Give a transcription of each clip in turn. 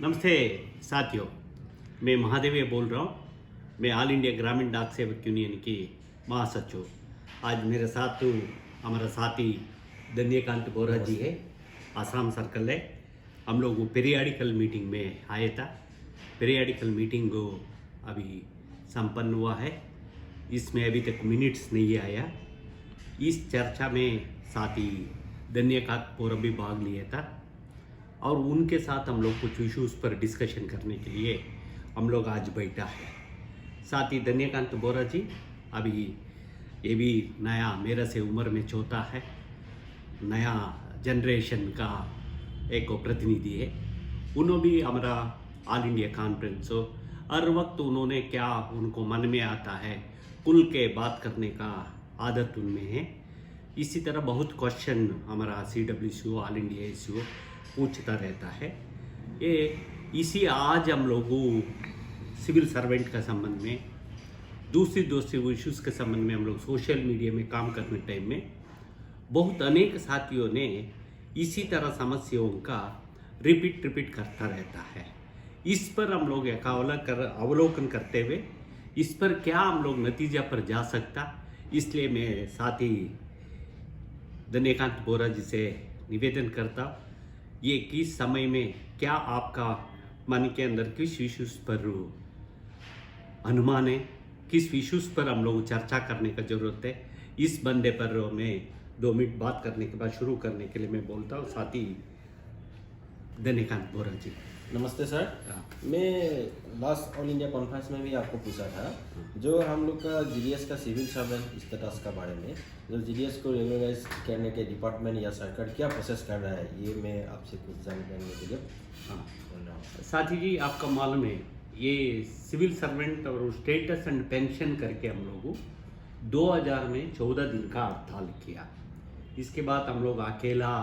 नमस्ते साथियों, मैं महादेव बोल रहा हूँ। मैं ऑल इंडिया ग्रामीण डाक सेवक यूनियन की महासचिव। आज मेरे साथ हमारा साथी धन्यकांत बोरा जी है, आसाम सर्कल है। हम लोग पीरियाडिकल मीटिंग में आए था। पीरियाडिकल मीटिंग अभी संपन्न हुआ है। इसमें अभी तक मिनट्स नहीं आया। इस चर्चा में साथी धन्यकांत बोरा भी भाग लिया था और उनके साथ हम लोग कुछ इश्यूज़ पर डिस्कशन करने के लिए हम लोग आज बैठा है। साथ ही धन्यकांत बोरा जी अभी ये भी नया, मेरे से उम्र में छोटा है, नया जनरेशन का एक प्रतिनिधि है। उन्होंने भी हमारा ऑल इंडिया कॉन्फ्रेंस हर वक्त उन्होंने क्या उनको मन में आता है खुल के बात करने का आदत उनमें है। इसी तरह बहुत क्वेश्चन हमारा CWCO ऑल इंडिया एससीओ पूछता रहता है। ये इसी आज हम लोगों सिविल सर्वेंट का संबंध में दूसरी इश्यूज़ के संबंध में हम लोग सोशल मीडिया में काम करने टाइम में बहुत अनेक साथियों ने इसी तरह समस्याओं का रिपीट करता रहता है। इस पर हम लोग एक अवलोकन करते हुए इस पर क्या हम लोग नतीजा पर जा सकता, इसलिए मैं साथी धन्यकांत बोरा जी से निवेदन करता ये किस समय में क्या आपका मन के अंदर किस इश्यूज़ पर अनुमान है, किस इश्यूज़ पर हम लोग चर्चा करने का ज़रूरत है। इस बंदे पर मैं 2 मिनट बात करने के बाद शुरू करने के लिए मैं बोलता हूँ साथी धन्यकांत बोरा जी। नमस्ते सर। मैं लास्ट ऑल इंडिया कॉन्फ्रेंस में भी आपको पूछा था जो हम लोग का GDS का सिविल सर्वेंट स्टेटस का बारे में, जो GDS को रेगुलराइज करने के डिपार्टमेंट या सरकार क्या प्रोसेस कर रहा है, ये मैं आपसे कुछ जानने के लिए बोल रहा हूँ। साथी जी, आपका मालूम है ये सिविल सर्वेंट और स्टेटस एंड पेंशन करके हम लोग 2000 में 14 दिन का हड़ताल किया। इसके बाद हम लोग अकेला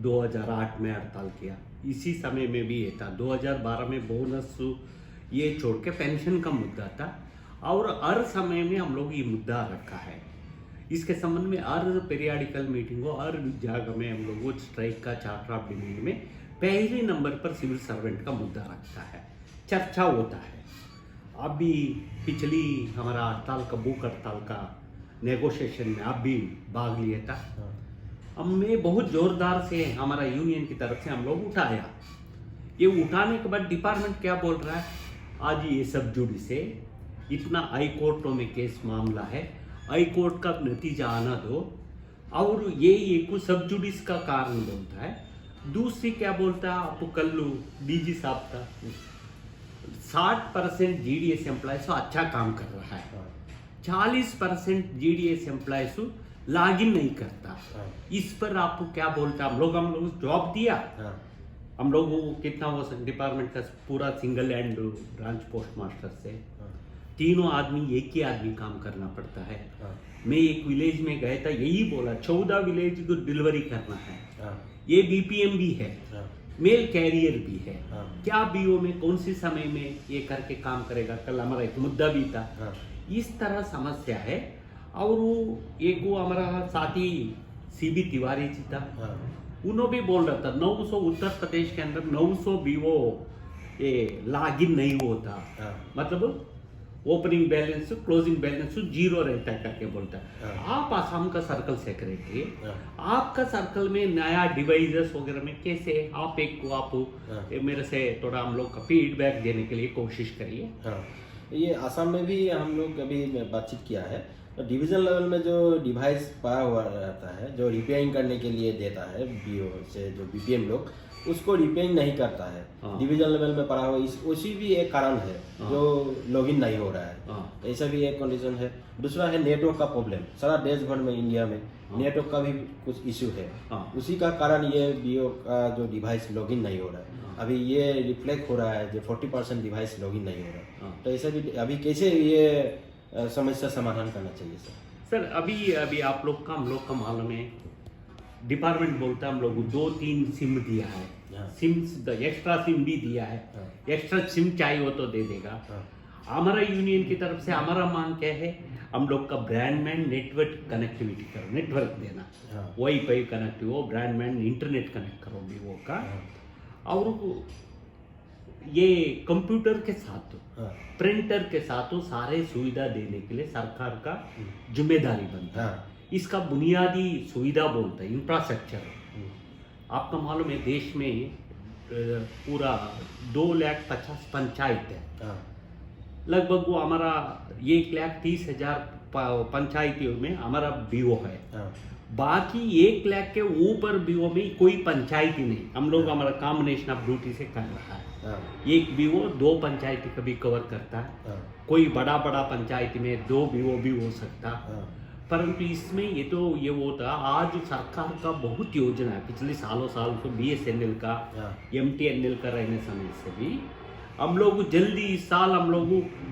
2008 में हड़ताल किया। इसी समय में भी ये था 2012 में बोनस ये छोड़ के पेंशन का मुद्दा था और हर समय में हम लोग ये मुद्दा रखा है। इसके संबंध में हर पीरियाडिकल मीटिंग हो, हर जगह में हम लोग स्ट्राइक का चार्टर ऑफ डिमांड में पहले नंबर पर सिविल सर्वेंट का मुद्दा रखता है, चर्चा होता है। अभी पिछली हमारा हड़ताल का बुक हड़ताल का नेगोशिएशन में आप भी भाग लिए था। हमें बहुत जोरदार से हमारा यूनियन की तरफ से हम लोग उठाया। ये उठाने के बाद डिपार्टमेंट क्या बोल रहा है, आज ये सब जुडिस है, इतना हाई कोर्टों में केस मामला है, हाई कोर्ट का नतीजा आना दो। और ये एक सब जुडिस का कारण बोलता है। दूसरी क्या बोलता है, आपको कल DG साहब का 60% GDS एम्प्लॉयज अच्छा काम कर रहा है, 40% GDS एम्प्लॉयज लॉगिन नहीं करता। इस पर आपको क्या बोलता है? हम लोग जॉब दिया। हम लोग कितना वो डिपार्टमेंट का पूरा single and branch post master से 3 आदमी एक ही आदमी काम करना पड़ता है। मैं एक विलेज में गया था, यही बोला 14 विलेज को डिलीवरी करना है। ये BPM भी है, मेल कैरियर भी है। क्या BO में कौन सी समय में ये करके काम करेगा? कल हमारा एक मुद्दा भी था। इस तरह समस्या है। और एक वो हमारा साथी CB तिवारी जी था, उन्होंने भी बोल रहा था 900 उत्तर प्रदेश के अंदर 900 BO ये लॉगिन नहीं होता, मतलब ओपनिंग बैलेंस क्लोजिंग बैलेंस 0 रहता है करके बोलता है। आप आसाम का सर्कल सेक्रेटरी, आपका सर्कल में नया डिवाइसेस वगैरह में कैसे आप मेरे से थोड़ा हम लोग का फीडबैक देने के लिए कोशिश करिए। ये आसाम में भी हम लोग अभी बातचीत किया है। डिवीजन लेवल में जो डिवाइस पाया हुआ रहता है, जो रिपेयरिंग करने के लिए देता है BO से, जो BPM लोग उसको रिपेयरिंग नहीं करता है। डिवीजन लेवल में पड़ा हुआ उसी भी एक कारण है जो लॉगिन नहीं हो रहा है। ऐसा भी एक कंडीशन है। दूसरा है नेटवर्क का प्रॉब्लम। सारा देश भर में इंडिया में नेटवर्क का भी कुछ इश्यू है। उसी का कारण ये BO का जो डिवाइस लॉगिन नहीं हो रहा है। अभी ये रिफ्लेक्ट हो रहा है जो 40% डिवाइस लॉगिन नहीं हो रहा है। तो ऐसा भी अभी कैसे ये समस्या समाधान करना चाहिए सर? अभी आप लोग का हम लोग का मालूम है, डिपार्टमेंट बोलता है हम लोग 2-3 सिम दिया है, सिम एक्स्ट्रा सिम भी दिया है। एक्स्ट्रा सिम चाहिए हो तो दे देगा। हमारा यूनियन की तरफ से हमारा मांग क्या है, हम लोग का ब्रॉडबैंड नेटवर्क कनेक्टिविटी करो, नेटवर्क देना, वाईफाई कनेक्ट हो, ब्रॉडबैंड इंटरनेट कनेक्ट करो BO का। और ये कंप्यूटर के साथ हाँ प्रिंटर के साथ सारे सुविधा देने के लिए सरकार का जिम्मेदारी बनता है। हाँ इसका बुनियादी सुविधा बोलते हैं इंफ्रास्ट्रक्चर। हम्म, आपका मालूम है देश में पूरा 2,50,000 पंचायत है। हाँ लगभग वो हमारा 1,30,000 पंचायतियों में हमारा बीओ है। हाँ बाकी 1,00,000 के ऊपर बीओ में कोई पंचायत ही नहीं। हम लोग हमारा कॉम्बिनेशन ऑफ ड्यूटी से कर रहा है। हाँ एक बीओ 2 पंचायती कभी कवर करता है, हाँ कोई बड़ा बड़ा पंचायत में 2 बीओ भी हो सकता। हाँ परंतु इसमें ये होता आज सरकार का बहुत योजना है पिछले सालों साल तो BSNL का हाँ MTNL का रहने समय से भी हम लोग जल्दी इस साल हम लोग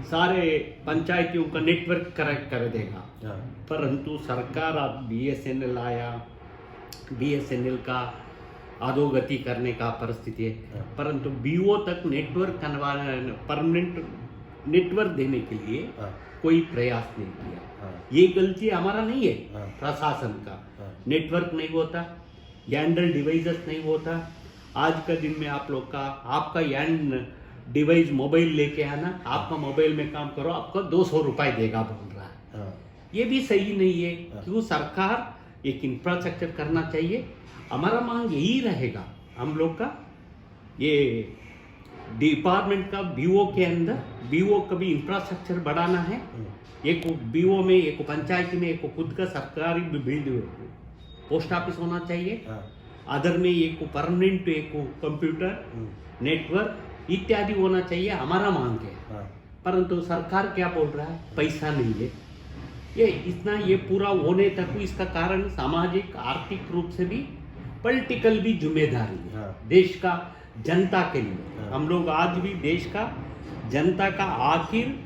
सारे पंचायतियों का नेटवर्क करेक्ट कर देगा। हाँ परंतु सरकार अब BSNL आया, BSNL का अधोगति करने का परिस्थिति है। हाँ। परंतु बीओ तक नेटवर्क परमानेंट नेटवर्क देने के लिए हाँ कोई प्रयास नहीं किया। हाँ ये गलती हमारा नहीं है, हाँ। प्रशासन का। हाँ। नेटवर्क नहीं होता, हैंडल डिवाइसेस नहीं होता। आज का दिन में आप लोग का आपका हैंड डिवाइस मोबाइल लेके आना, आपका मोबाइल में काम करो, आपको 200 रुपए देगा बोल रहा है। हाँ ये भी सही नहीं है। हाँ। क्यों सरकार एक इंफ्रास्ट्रक्चर करना चाहिए। हमारा मांग यही रहेगा हम लोग का, ये डिपार्टमेंट का बीओ के अंदर बीओ का भी इंफ्रास्ट्रक्चर बढ़ाना है। एक बीओ में, एक पंचायत में एक खुद का सरकारी बिल्ड पोस्ट ऑफिस होना चाहिए। हाँ अदर में एक परमानेंट एक कंप्यूटर नेटवर्क इत्यादि होना चाहिए। हमारा मांग है। हाँ परंतु सरकार क्या बोल रहा है, पैसा नहीं है। ये इतना ये पूरा होने तक इसका कारण सामाजिक आर्थिक रूप से भी पॉलिटिकल भी जिम्मेदारी है। हाँ। देश का जनता के लिए हाँ। हम लोग आज भी देश का जनता का आखिर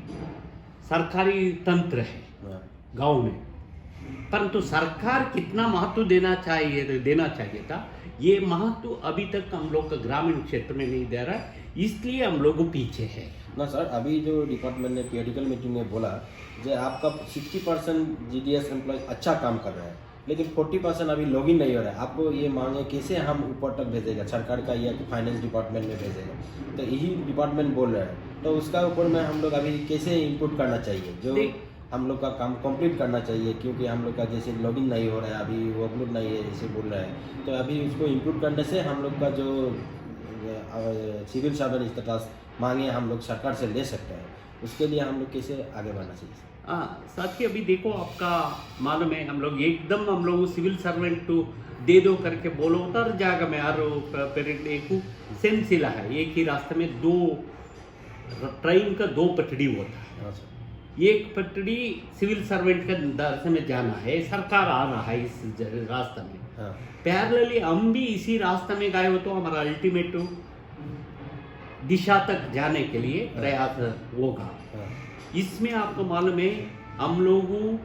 सरकारी तंत्र है हाँ गांव में। परंतु सरकार कितना महत्व देना चाहिए था, ये महत्व अभी तक हम लोग का ग्रामीण क्षेत्र में नहीं दे रहा है, इसलिए हम लोग पीछे है ना सर। अभी जो डिपार्टमेंट ने पीरियडिकल मीटिंग में बोला जो आपका 60% GDS एम्प्लॉय अच्छा काम कर रहा है, लेकिन 40% अभी लॉगिन नहीं हो रहा है। आपको ये मांगे कैसे हम ऊपर तक भेजेगा, सरकार का या फाइनेंस डिपार्टमेंट में भेजेगा, तो यही डिपार्टमेंट बोल रहा है। तो उसका ऊपर में हम लोग अभी कैसे इनपुट करना चाहिए, जो हम लोग का काम कंप्लीट करना चाहिए, क्योंकि हम लोग का जैसे लॉगिन नहीं हो रहा है, अभी वर्कलोड नहीं है जैसे बोल रहा है, तो अभी उसको इनपुट करने से हम लोग का जो सिविल सर्वेंट स्टेटस मांगे हम लोग सरकार से ले सकते हैं। उसके लिए हम लोग कैसे आगे बढ़ना चाहिए? हाँ साथी, अभी देखो आपका मालूम है हम लोग एकदम हम लोग सिविल सर्वेंट तो दे दो करके बोलो उतर जाएगा में हर पेरेंट एक सिलसिला है। एक ही रास्ते में 2 ट्रेन का 2 पटड़ी होता है। हाँ सर। एक पटड़ी सिविल सर्वेंट का रास्ते में जाना है, सरकार आ रहा है इस रास्ते में। हाँ पैरेलली हम भी इसी रास्ते में गए हो तो हमारा अल्टीमेट दिशा तक जाने के लिए प्रयास होगा। हाँ इसमें आपको मालूम है हम लोगों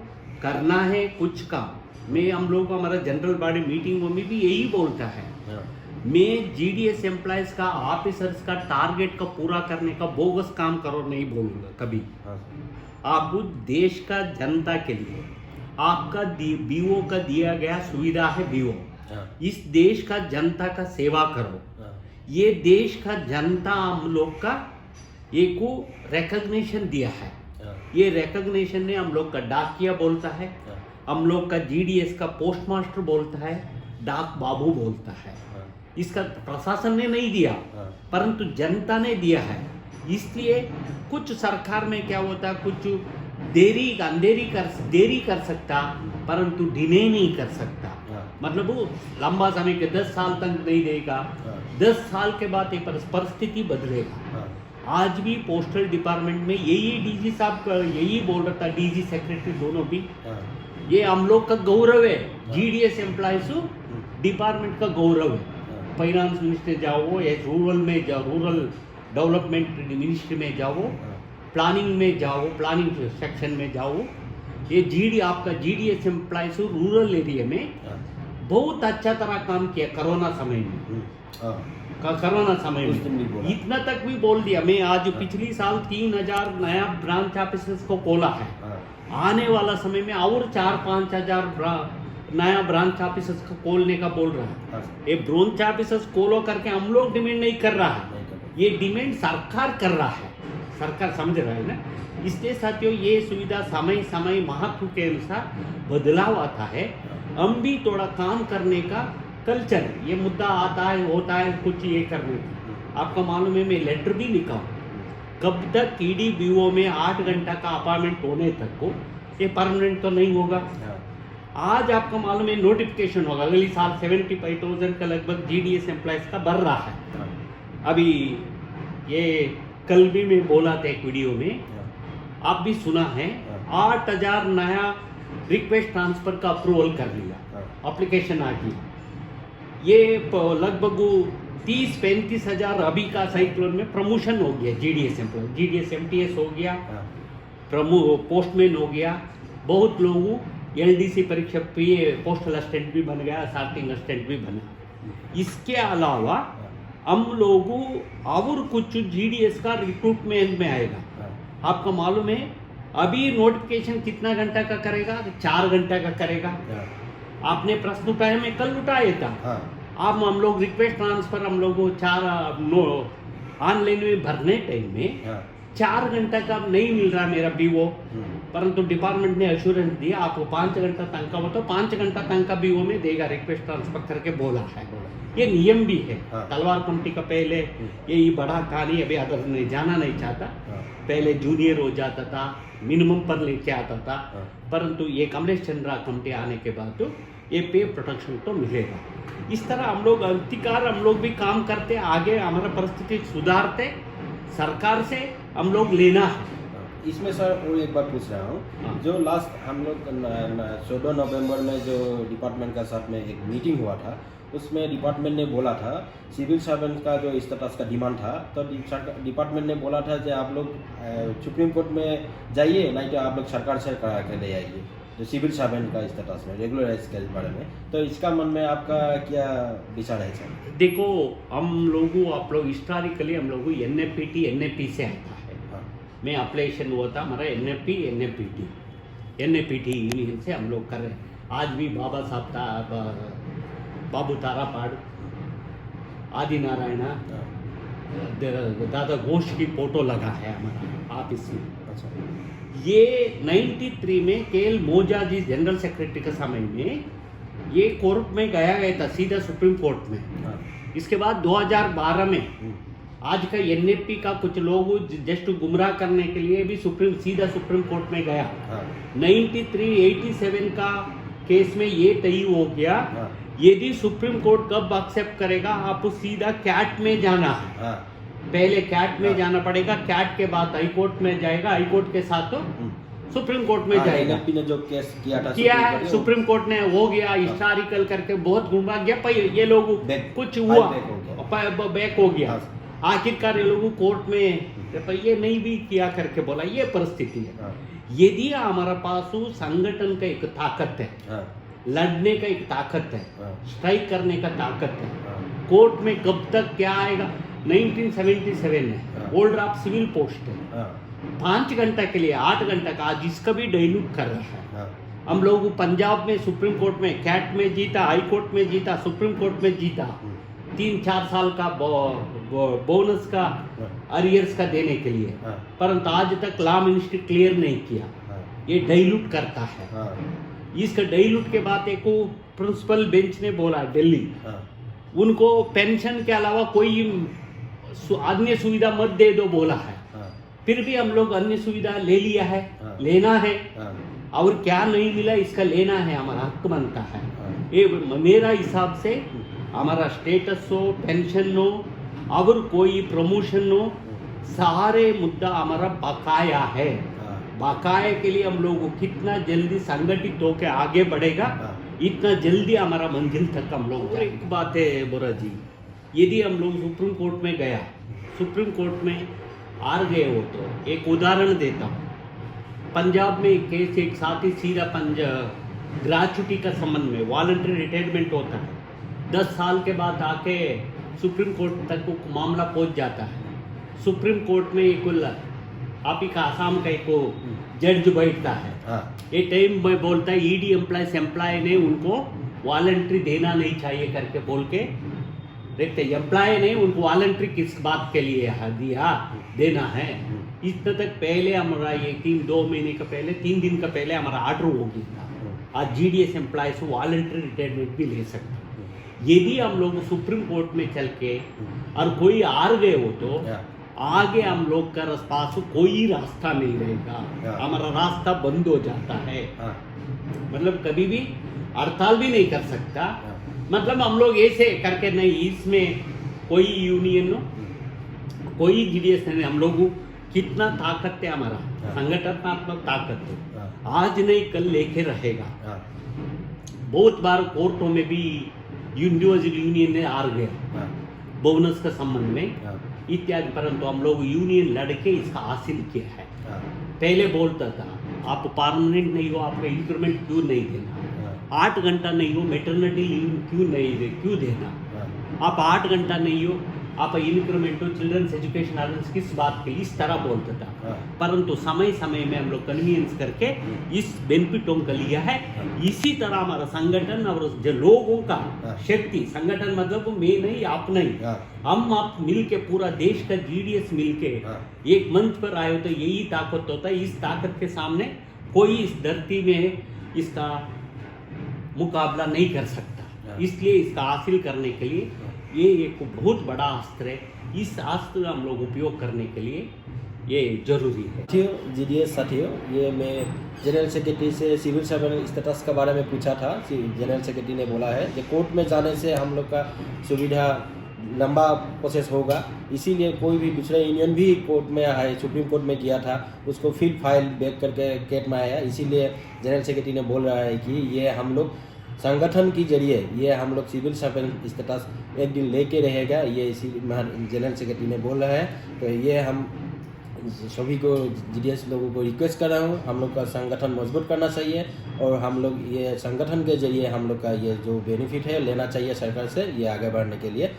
करना है कुछ काम में, हम लोग हमारा जनरल बॉडी मीटिंगों में भी यही बोलता है। हाँ मैं GDS एम्प्लॉयज का ऑफिसर्स का टारगेट का पूरा करने का बोगस काम करो नहीं बोलूँगा कभी। हाँ आप देश का जनता के लिए आपका बीओ का दिया गया सुविधा है बीओ, हाँ इस देश का जनता का सेवा करो। हाँ ये देश का जनता हम लोग का एक को रिकग्निशन दिया है। हाँ ये रिकग्निशन ने हम लोग का डाकिया बोलता है, हाँ हम लोग का GDS का पोस्ट मास्टर बोलता है, डाक बाबू बोलता है। हाँ इसका प्रशासन ने नहीं दिया हाँ परंतु जनता ने दिया है। इसलिए कुछ सरकार में क्या होता है, कुछ देरी कर सकता परंतु डिले नहीं कर सकता। हाँ मतलब वो लंबा समय के 10 साल तक नहीं देगा, हाँ 10 साल के बाद ये परिस्थिति बदलेगा। हाँ आज भी पोस्टल डिपार्टमेंट में यही DG साहब यही बोल रहा था, DG सेक्रेटरी दोनों भी, हाँ ये हम लोग का गौरव है। GDS एम्प्लॉयज डिपार्टमेंट का गौरव है। फाइनेंस मिनिस्टर जाओ या रूरल में जाओ, रूरल डेवलपमेंट मिनिस्ट्री में जाओ, प्लानिंग में जाओ, प्लानिंग सेक्शन में जाओ, ये आपका GDS एम्प्लॉयज रूरल एरिया में बहुत अच्छा तरह काम किया कोरोना समय में। कोरोना समय उस दिन भी बोला। में इतना तक भी बोल दिया मैं आज पिछली साल 3000 नया ब्रांच ऑफिसर्स को खोला है। आने वाला समय में और 4-5 हजार नया ब्रांच ऑफिसर्स को खोलने का बोल रहा है। ये ब्रांच ऑफिसर्स खोलो करके हम लोग डिमांड नहीं कर रहा है, ये डिमांड सरकार कर रहा है, सरकार समझ रहा है ना। इसलिए साथियों ये सुविधा समय समय महत्व के अनुसार बदलाव आता है। हम भी थोड़ा काम करने का कल्चर, ये मुद्दा आता है होता है कुछ ये करने का। आपको मालूम है मैं लेटर भी लिखा हूँ, कब तक EDBO में 8 घंटा का अपॉइंटमेंट होने तक को ये परमानेंट तो नहीं होगा। आज आपको मालूम है नोटिफिकेशन होगा, अगली साल 75,000 का लगभग GDS एम्प्लॉयज का बढ़ रहा है। अभी ये कल भी मैं बोला था एक वीडियो में, आप भी सुना है, 8,000 नया रिक्वेस्ट ट्रांसफर का अप्रूवल कर लिया, एप्लीकेशन आ गई। ये लगभग 30-35 हज़ार अभी का साइक्लोन में प्रमोशन हो गया, GDS एम्प्लॉय, GDS MTS हो गया, पोस्टमैन हो गया, बहुत लोगों LDC परीक्षा पोस्टल असिस्टेंट भी बन गया, सॉर्टिंग असिस्टेंट भी बना। इसके अलावा हम लोगों और कुछ GDS का रिक्रूटमेंट में आएगा। आपको मालूम है अभी नोटिफिकेशन कितना घंटा का करेगा, 4 घंटा का करेगा। आपने प्रश्न उठाया, मैं कल उठाया था। अब हम लोग रिक्वेस्ट ट्रांसफर हम लोगों 4 ऑनलाइन में भरने टाइम में 4 घंटा का नहीं मिल रहा मेरा BO, परंतु डिपार्टमेंट ने एश्योरेंस दिया आपको 5 घंटा तक का, वो तो 5 घंटा तक का BO में देगा, रिक्वेस्ट ट्रांसफर करके बोला है। ये नियम भी है। तलवार कमेटी का पहले यही बड़ा कहानी, अभी अदर ने जाना नहीं चाहता, पहले जूनियर हो जाता था, मिनिमम पर लेके आता था, परंतु ये कमलेश चंद्रा कमेटी आने के बाद तो ये पे प्रोटेक्शन तो मिलेगा। इस तरह हम लोग अधिकार हम लोग भी काम करते, आगे हमारा परिस्थिति सुधारते, सरकार से हम लोग लेना है। इसमें सर और एक बार पूछ रहा हूँ, जो लास्ट हम लोग 14 नवंबर में जो डिपार्टमेंट का साथ में एक मीटिंग हुआ था, उसमें डिपार्टमेंट ने बोला था सिविल सर्वेंट का जो स्टेटस का डिमांड था, तो डिपार्टमेंट ने बोला था कि आप लोग सुप्रीम कोर्ट में जाइए, नहीं तो आप लोग सरकार से करा के ले आइए, जो सिविल सर्वेंट का स्टेटस में रेगुलराइज के बारे में। तो इसका मन में आपका क्या विचार है सर? देखो हम लोगों आप लोग हिस्टोरिकली हम लोग NFPT NAP से आता है। मैं अप्लीकेशन हुआ था हमारा NAPT यूनियन से हम लोग कर रहे हैं। आज भी बाबा साहब बाबू तारापाड़, आदि नारायणा, दादा घोष की फोटो लगा है हमारा ऑफिस में। ये 93 में KL मोजा जी जनरल सेक्रेटरी के समय में ये कोर्ट में गया था, सीधा सुप्रीम कोर्ट में। इसके बाद 2012 में आज का NAP का कुछ लोग जस्ट गुमराह करने के लिए भी सीधा सुप्रीम कोर्ट में गया। 93-87 का केस में ये तय हो गया, यदि सुप्रीम कोर्ट कब एक्सेप्ट करेगा, आपको सीधा कैट में जाना है। पहले कैट में जाना पड़ेगा, कैट के बाद हाई कोर्ट में जाएगा, हाई कोर्ट के साथ तो सुप्रीम कोर्ट में जाएगा। NAP ने जो केस किया था है सुप्रीम कोर्ट ने हो गया, हिस्टोरिकल करके बहुत घुमा गया, पर ये लोग कुछ हुआ बैक हो गया। आखिरकार ये लोग कोर्ट में ये नहीं भी किया करके बोला, ये परिस्थिति है। यदि हमारा पास संगठन का एक ताकत है, लड़ने का एक ताकत है, स्ट्राइक करने का ताकत है, कोर्ट में कब तक क्या आएगा। 1977 है, ओल्ड ऑफ सिविल पोस्ट है, 5 घंटा के लिए 8 घंटा का आज इसका भी डाइल्यूट कर रहा है। हम लोग पंजाब में सुप्रीम कोर्ट में कैट में जीता, हाई कोर्ट में जीता, सुप्रीम कोर्ट में जीता, 3-4 साल का बोनस का अरियर्स का देने के लिए, परंतु आज तक लॉ मिनिस्ट्री क्लियर नहीं किया। ये डाइल्यूट करता है। इसका डाइल्यूट के बाद एक प्रिंसिपल बेंच ने बोला दिल्ली, उनको पेंशन के अलावा कोई अन्य सुविधा मत दे दो बोला है। फिर भी हम लोग अन्य सुविधा ले लिया है, लेना है, और क्या नहीं मिला इसका लेना है, हमारा हक बनता है। ये मेरा हिसाब से हमारा स्टेटस हो, पेंशन हो और कोई प्रमोशन हो, सारे मुद्दा हमारा बकाया है। बकाये के लिए हम लोग कितना जल्दी संगठित होकर आगे बढ़ेगा, इतना जल्दी हमारा मंजिल तक हम लोग। एक बात है बोरा जी, यदि हम लोग सुप्रीम कोर्ट में गया, सुप्रीम कोर्ट में हार गए हो, तो एक उदाहरण देता हूँ। पंजाब में एक केस, एक साथी सीधा ग्रेच्युटी का संबंध में वॉलंटरी रिटायरमेंट होता है, 10 साल के बाद आके सुप्रीम कोर्ट तक वो मामला पहुँच जाता है। सुप्रीम कोर्ट में एक आप ही का आसाम का एक जज बैठता है, ये टाइम में बोलता है ED एम्प्लॉय ने उनको वॉलंटरी देना नहीं चाहिए करके बोल के देखते एम्प्लॉय ने उनको वॉलंटरी किस बात के लिए दिया देना है। इतने तक पहले हमारा ये 2 महीने का पहले 3 दिन का पहले हमारा ऑर्डर हो गया था। आज GDS एम्प्लॉयज वॉलंटरी रिटायरमेंट भी ले सकते हैं। यदि हम लोग सुप्रीम कोर्ट में चल के और कोई हार गए हो तो आगे हम लोग का पास कोई रास्ता नहीं रहेगा, हमारा रास्ता बंद हो जाता है। मतलब कभी भी हड़ताल भी नहीं कर सकता। मतलब हम लोग ऐसे करके नहीं, इसमें कोई यूनियन कोई GDS नहीं, हम लोग कितना ताकत है, हमारा संगठनात्मक ताकत है, आज नहीं कल लेके रहेगा। बहुत बार कोर्टों में भी इंडिविजुअल यूनियन ने हार गया बोनस का संबंध में इत्यादि, परंतु हम लोग यूनियन लड़के इसका हासिल किया है। पहले बोलता था आप परमानेंट नहीं हो, आपका इंक्रीमेंट क्यों नहीं देना, 8 घंटा नहीं हो मैटरनिटी लीव क्यों देना, आप 8 घंटा नहीं हो आप इंक्रीमेंट हो चिल्ड्रंस एजुकेशन अलाउंस किस बात के, इस तरह बोलता था। परंतु समय समय में हम लोग कन्वीनियंस करके इस बेनिफिटों का लिया है। इसी तरह हमारा संगठन और जो लोगों का शक्ति, संगठन मतलब मैं नहीं आप नहीं, हम आप मिल के पूरा देश का GDS मिल के एक मंच पर आए हो तो यही ताकत होता है। इस ताकत के सामने कोई इस धरती में इसका मुकाबला नहीं कर सकता। इसलिए इसका हासिल करने के लिए ये एक बहुत बड़ा अस्त्र है। इस अस्त्र का हम लोग उपयोग करने के लिए ये जरूरी है। GDS साथियों, ये मैं जनरल सेक्रेटरी से सिविल सर्वेंट स्टेटस के बारे में पूछा था। जनरल सेक्रेटरी ने बोला है कि कोर्ट में जाने से हम लोग का सुविधा लंबा प्रोसेस होगा, इसीलिए कोई भी दूसरा यूनियन भी कोर्ट में है, सुप्रीम कोर्ट में किया था, उसको फिर फाइल बैक करके केट में आया। इसीलिए जनरल सेक्रेटरी ने बोल रहा है कि ये हम लोग संगठन के जरिए ये हम लोग सिविल सर्वेंट स्टेटस एक दिन लेके रहेगा, ये इसी जनरल सेक्रेटरी ने बोल रहा है। तो ये हम सभी को GDS लोगों को रिक्वेस्ट कर रहा हूँ, हम लोग का संगठन मजबूत करना चाहिए और हम लोग ये संगठन के जरिए हम लोग का ये जो बेनिफिट है लेना चाहिए सरकार से, ये आगे बढ़ने के लिए।